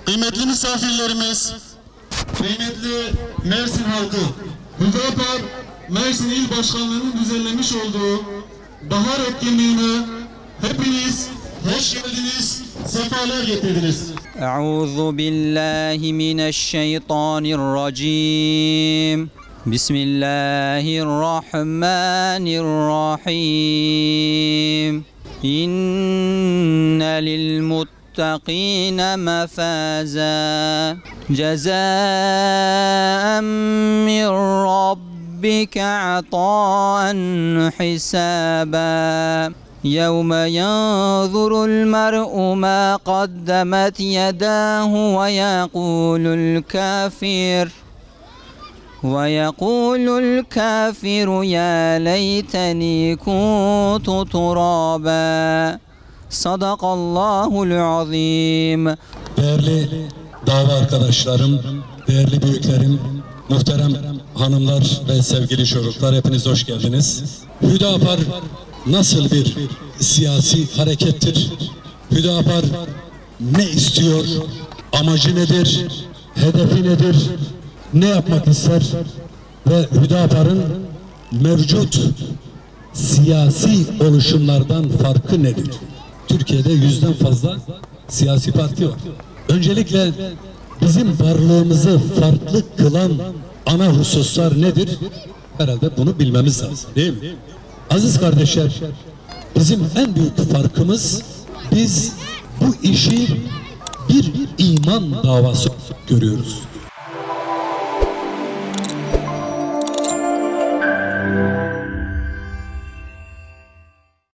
Kıymetli misafirlerimiz, kıymetli Mersin halkı, Hüdapar Mersin İl Başkanlığı'nın düzenlemiş olduğu bahar etkinliğine hepiniz hoş geldiniz, sefalar getirdiniz. Euzu billahi mineşşeytanirracim. Bismillahirrahmanirrahim. İnne lil muttaqina mefaza. Cezâen min rabbike atâen hisâbâ. يوم ينظر المرء ما قدمت يداه ويقول الكافر يا ليتني كنت ترابا صدق الله العظيم. Değerli dava arkadaşlarım, değerli büyüklerim, muhterem hanımlar ve sevgili çocuklar, hepiniz hoş geldiniz. Hüdapar nasıl bir siyasi harekettir? Hüdapar ne istiyor? Amacı nedir? Hedefi nedir? Ne yapmak ister? Ve Hüdapar'ın mevcut siyasi oluşumlardan farkı nedir? Türkiye'de 100'den fazla siyasi parti var. Öncelikle bizim varlığımızı farklı kılan ana hususlar nedir? Herhalde bunu bilmemiz lazım, değil mi? Aziz kardeşler, bizim en büyük farkımız, biz bu işi bir iman davası görüyoruz.